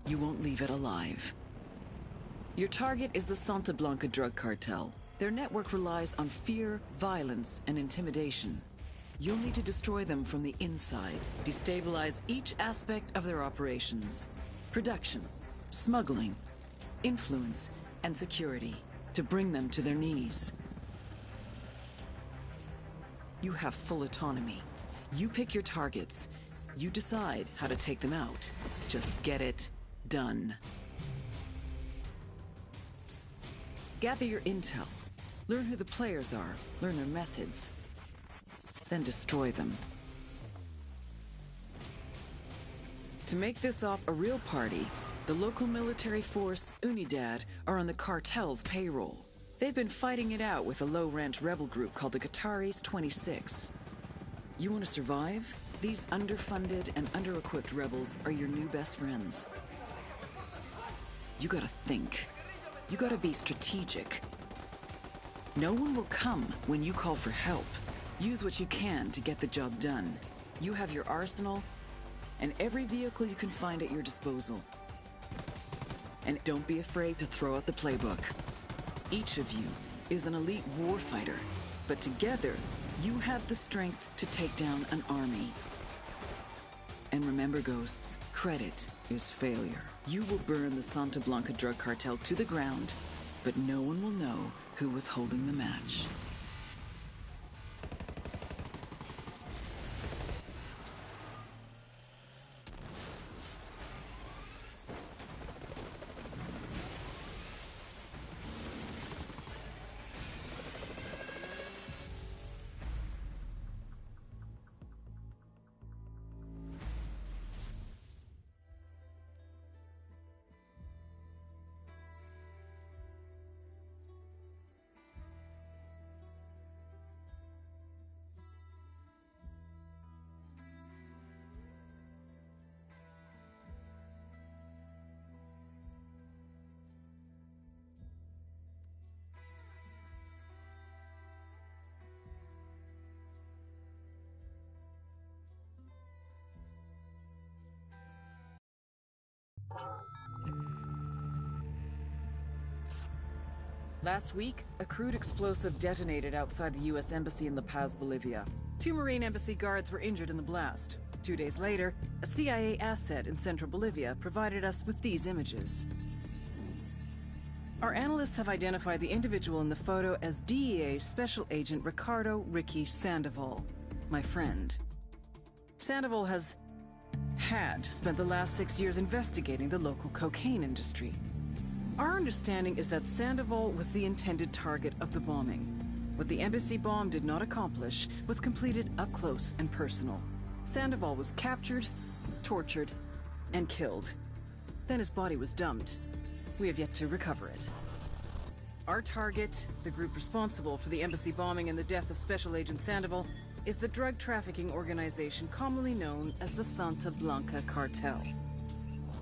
you won't leave it alive. Your target is the Santa Blanca drug cartel. Their network relies on fear, violence, and intimidation. You'll need to destroy them from the inside, destabilize each aspect of their operations. Production, smuggling, influence, and security, to bring them to their knees. You have full autonomy. You pick your targets. You decide how to take them out. Just get it done. Gather your intel. Learn who the players are. Learn their methods. Then destroy them. To make this op a real party, the local military force, Unidad, are on the cartel's payroll. They've been fighting it out with a low-rent rebel group called the Qataris 26. You want to survive? These underfunded and under-equipped rebels are your new best friends. You gotta think. You gotta be strategic. No one will come when you call for help. Use what you can to get the job done. You have your arsenal and every vehicle you can find at your disposal. And don't be afraid to throw out the playbook. Each of you is an elite warfighter, but together, you have the strength to take down an army. And remember, Ghosts, credit is failure. You will burn the Santa Blanca drug cartel to the ground, but no one will know who was holding the match. Last week, a crude explosive detonated outside the U.S. Embassy in La Paz, Bolivia. 2 Marine Embassy guards were injured in the blast. 2 days later, a CIA asset in central Bolivia provided us with these images. Our analysts have identified the individual in the photo as DEA Special Agent Ricardo Ricky Sandoval, my friend. Sandoval had spent the last 6 years investigating the local cocaine industry. Our understanding is that Sandoval was the intended target of the bombing. What the embassy bomb did not accomplish was completed up close and personal. Sandoval was captured, tortured, and killed. Then his body was dumped. We have yet to recover it. Our target, the group responsible for the embassy bombing and the death of Special Agent Sandoval, is the drug trafficking organization commonly known as the Santa Blanca Cartel.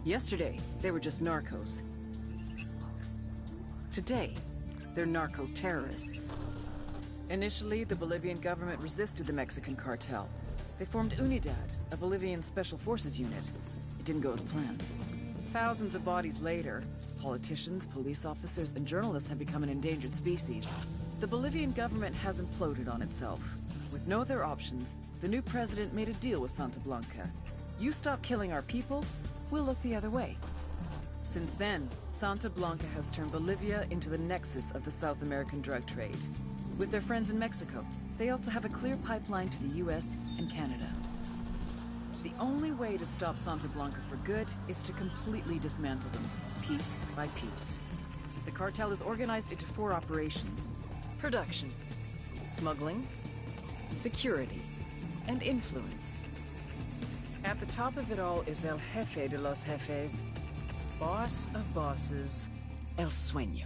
Yesterday, they were just narcos. Today, they're narco-terrorists. Initially, the Bolivian government resisted the Mexican cartel. They formed Unidad, a Bolivian special forces unit. It didn't go as planned. Thousands of bodies later, politicians, police officers, and journalists have become an endangered species. The Bolivian government has imploded on itself. With no other options, the new president made a deal with Santa Blanca. You stop killing our people, we'll look the other way. Since then, Santa Blanca has turned Bolivia into the nexus of the South American drug trade. With their friends in Mexico, they also have a clear pipeline to the US and Canada. The only way to stop Santa Blanca for good is to completely dismantle them, piece by piece. The cartel is organized into 4 operations: production, smuggling, security, and influence. At the top of it all is El Jefe de los Jefes, boss of bosses, El Sueño.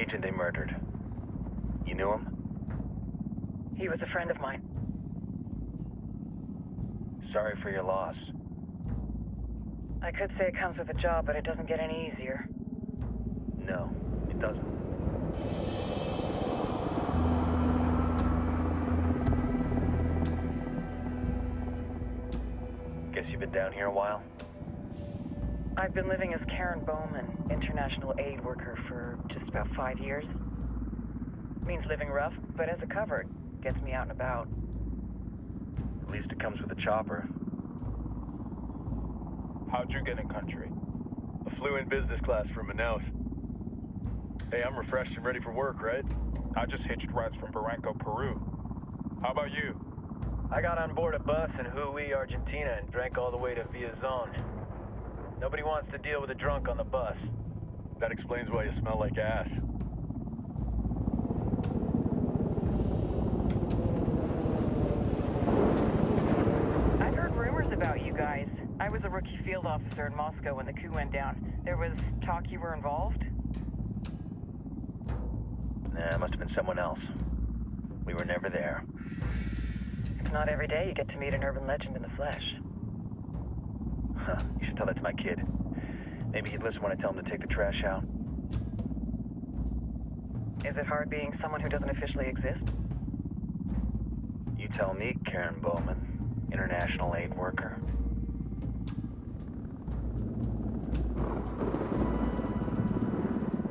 agent they murdered. You knew him? He was a friend of mine. Sorry for your loss. I could say it comes with a job, but it doesn't get any easier. No, it doesn't. Guess you've been down here a while? I've been living as Karen Bowman, international aid worker, for just about 5 years. Means living rough, but as a cover, gets me out and about. At least it comes with a chopper. How'd you get in country? I flew in business class from Manaus. Hey, I'm refreshed and ready for work, right? I just hitched rides from Barranco, Peru. How about you? I got on board a bus in Hui, Argentina, and drank all the way to Villazon. Nobody wants to deal with a drunk on the bus. That explains why you smell like ass. I've heard rumors about you guys. I was a rookie field officer in Moscow when the coup went down. There was talk you were involved? Nah, it must have been someone else. We were never there. It's not every day you get to meet an urban legend in the flesh. Huh, you should tell that to my kid. Maybe he'd listen when I tell him to take the trash out. Is it hard being someone who doesn't officially exist? You tell me, Karen Bowman, international aid worker.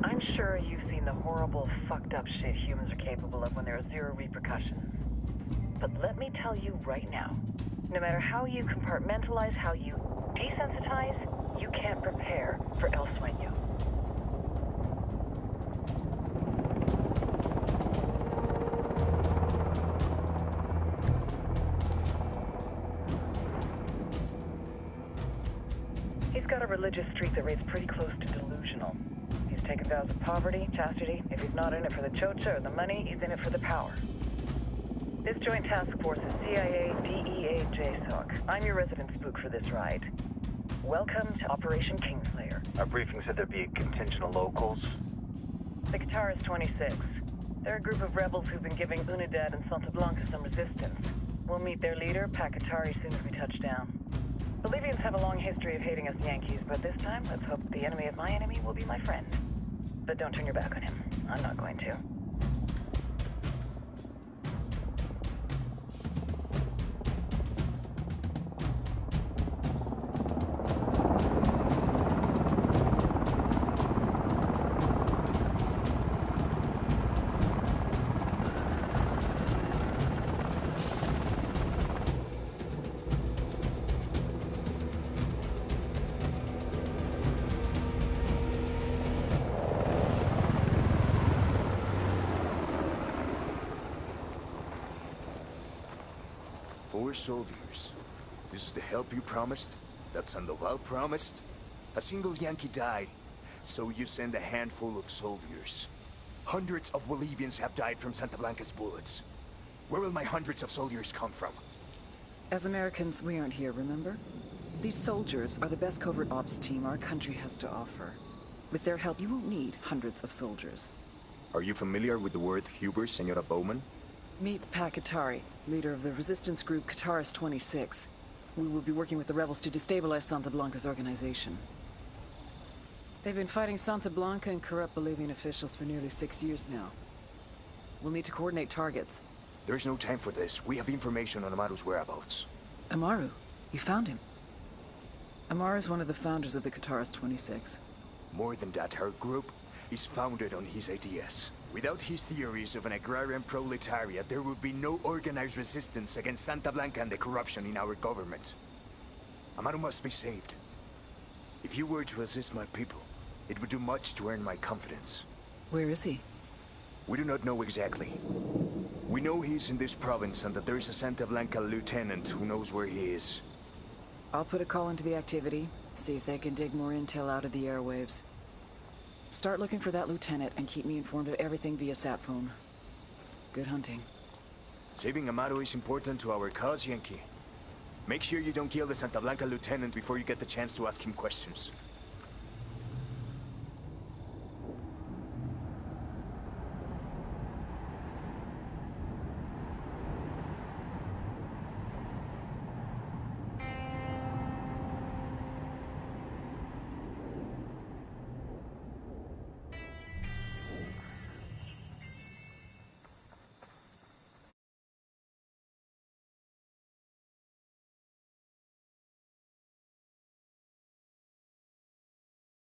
I'm sure you've seen the horrible, fucked up shit humans are capable of when there are zero repercussions. But let me tell you right now, no matter how you compartmentalize, how you desensitize, you can't prepare for El Sueño. He's got a religious streak that rates pretty close to delusional. He's taken vows of poverty, chastity. If he's not in it for the chocha or the money, he's in it for the power. This joint task force is CIA, DEA, JSOC. I'm your resident spook for this ride. Welcome to Operation Kingslayer. Our briefing said there'd be a contingent of locals. The Guitarist 26. They're a group of rebels who've been giving Unidad and Santa Blanca some resistance. We'll meet their leader, Pakatari, soon as we touch down. Bolivians have a long history of hating us Yankees, but this time, let's hope the enemy of my enemy will be my friend. But don't turn your back on him. I'm not going to. Soldiers. This is the help you promised? That Sandoval promised? A single Yankee died, so you send a handful of soldiers. Hundreds of Bolivians have died from Santa Blanca's bullets. Where will my hundreds of soldiers come from? As Americans, we aren't here, remember? These soldiers are the best covert ops team our country has to offer. With their help, you won't need hundreds of soldiers. Are you familiar with the word Huber, Senora Bowman? Meet Pakatari, leader of the resistance group Guitarist 26. We will be working with the rebels to destabilize Santa Blanca's organization. They've been fighting Santa Blanca and corrupt Bolivian officials for nearly 6 years now. We'll need to coordinate targets. There's no time for this. We have information on Amaru's whereabouts. Amaru? You found him? Amaru is one of the founders of the Guitarist 26. More than that, her group is founded on his ideas. Without his theories of an agrarian proletariat, there would be no organized resistance against Santa Blanca and the corruption in our government. Amaru must be saved. If you were to assist my people, it would do much to earn my confidence. Where is he? We do not know exactly. We know he's in this province and that there is a Santa Blanca lieutenant who knows where he is. I'll put a call into the activity, see if they can dig more intel out of the airwaves. Start looking for that lieutenant and keep me informed of everything via sat phone. Good hunting. Saving Amaru is important to our cause, Yankee. Make sure you don't kill the Santa Blanca lieutenant before you get the chance to ask him questions.